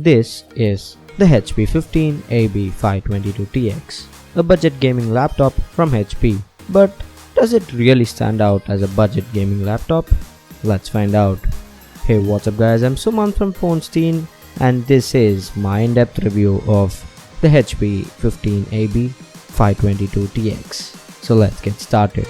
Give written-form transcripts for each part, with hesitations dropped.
This is the HP 15AB522TX, a budget gaming laptop from HP. But does it really stand out as a budget gaming laptop? Let's find out. Hey, what's up guys, I'm Suman from Phonestein and this is my in-depth review of the HP 15AB522TX. So let's get started.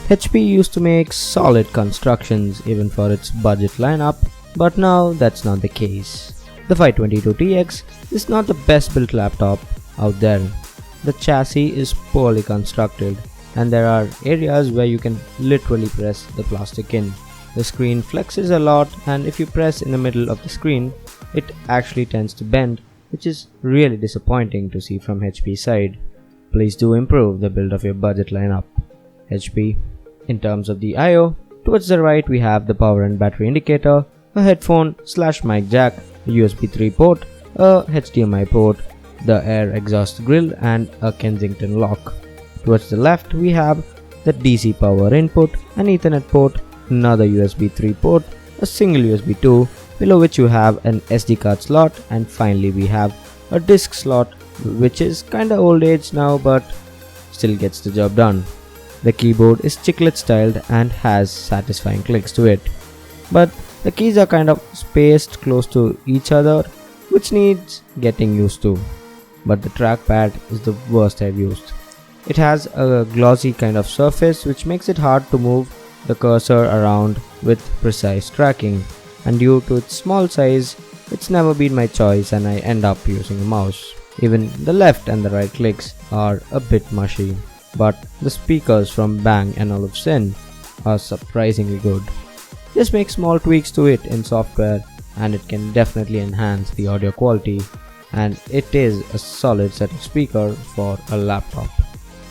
HP used to make solid constructions even for its budget lineup, but now that's not the case. The 522TX is not the best built laptop out there. The chassis is poorly constructed and there are areas where you can literally press the plastic in. The screen flexes a lot and if you press in the middle of the screen, it actually tends to bend, which is really disappointing to see from HP's side. Please do improve the build of your budget lineup, HP. In terms of the I/O, towards the right we have the power and battery indicator, a headphone/mic jack, a USB 3 port, a HDMI port, the air exhaust grill and a Kensington lock. Towards the left we have the DC power input, an Ethernet port, another USB 3 port, a single USB 2, below which you have an SD card slot, and finally we have a disk slot which is kinda old age now but still gets the job done. The keyboard is chiclet styled and has satisfying clicks to it, but the keys are kind of spaced close to each other, which needs getting used to. But the trackpad is the worst I've used. It has a glossy kind of surface which makes it hard to move the cursor around with precise tracking, and due to its small size, it's never been my choice and I end up using a mouse. Even the left and the right clicks are a bit mushy, but the speakers from Bang & Olufsen are surprisingly good. Just make small tweaks to it in software and it can definitely enhance the audio quality, and it is a solid set of speaker for a laptop.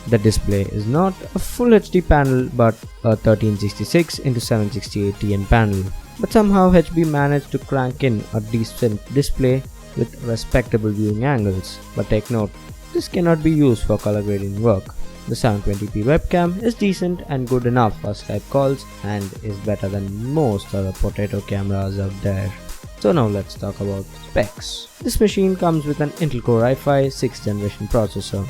The display is not a full HD panel but a 1366x768 TN panel, but somehow HP managed to crank in a decent display with respectable viewing angles. But take note, this cannot be used for color grading work. The 720p webcam is decent and good enough for Skype calls and is better than most other potato cameras out there. So now let's talk about specs. This machine comes with an Intel Core i5 6th generation processor,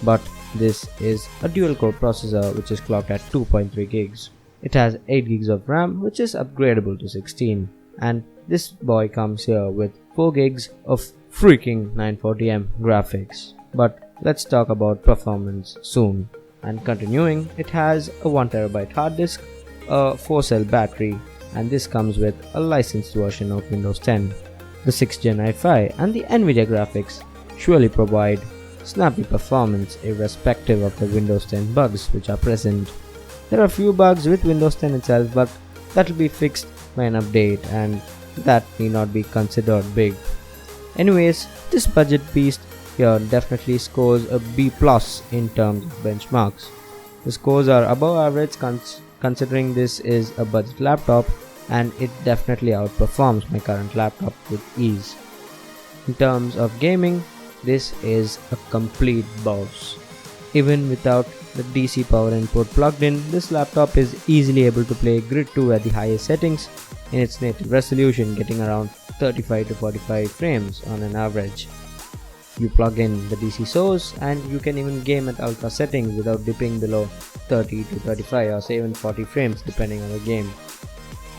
but this is a dual core processor which is clocked at 2.3 gigs. It has 8 gigs of RAM which is upgradable to 16, and this boy comes here with 4 gigs of freaking 940M graphics. But let's talk about performance soon. And continuing, it has a 1TB hard disk, a 4-cell battery, and this comes with a licensed version of Windows 10. The 6th Gen i5 and the Nvidia graphics surely provide snappy performance irrespective of the Windows 10 bugs which are present. There are few bugs with Windows 10 itself, but that will be fixed by an update and that need not be considered big. Anyways, this budget beast here definitely scores a B+ in terms of benchmarks. The scores are above average considering this is a budget laptop, and it definitely outperforms my current laptop with ease. In terms of gaming, this is a complete boss. Even without the DC power input plugged in, this laptop is easily able to play Grid 2 at the highest settings in its native resolution, getting around 35 to 45 frames on an average. You plug in the DC source and you can even game at ultra settings without dipping below 30 to 35 or say even 40 frames depending on the game.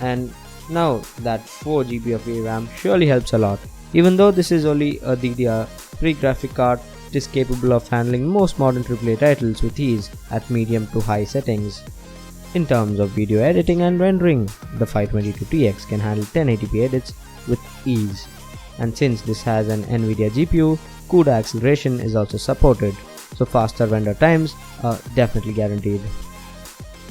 And now that 4GB of VRAM surely helps a lot. Even though this is only a DDR3 graphic card, it is capable of handling most modern AAA titles with ease at medium to high settings. In terms of video editing and rendering, the 522TX can handle 1080p edits with ease. And since this has an Nvidia GPU, CUDA acceleration is also supported, so faster render times are definitely guaranteed.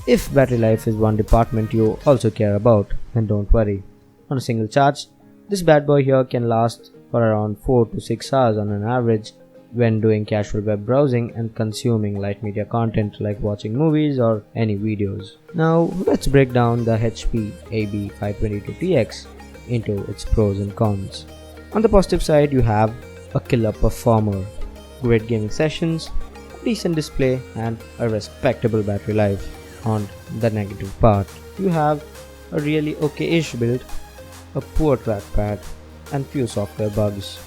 If battery life is one department you also care about, then don't worry. On a single charge, this bad boy here can last for around 4 to 6 hours on an average when doing casual web browsing and consuming light media content like watching movies or any videos. Now let's break down the HP AB522TX into its pros and cons. On the positive side, you have a killer performer, great gaming sessions, a decent display and a respectable battery life. on the negative part. You have a really okay-ish build, a poor trackpad, and few software bugs.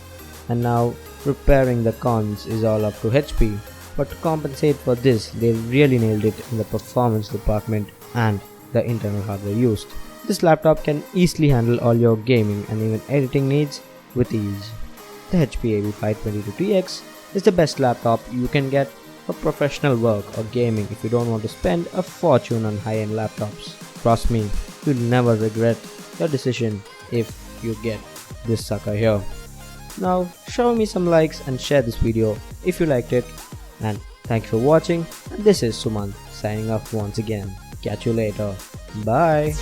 And now repairing the cons is all up to HP. But to compensate for this, they really nailed it in the performance department and the internal hardware used. This laptop can easily handle all your gaming and even editing needs with ease. The HP AB522TX is the best laptop you can get for professional work or gaming if you don't want to spend a fortune on high-end laptops. Trust me, you'll never regret your decision if you get this sucker here. Now show me some likes and share this video if you liked it, and thank you for watching, and this is Sumant signing off once again. Catch you later. Bye.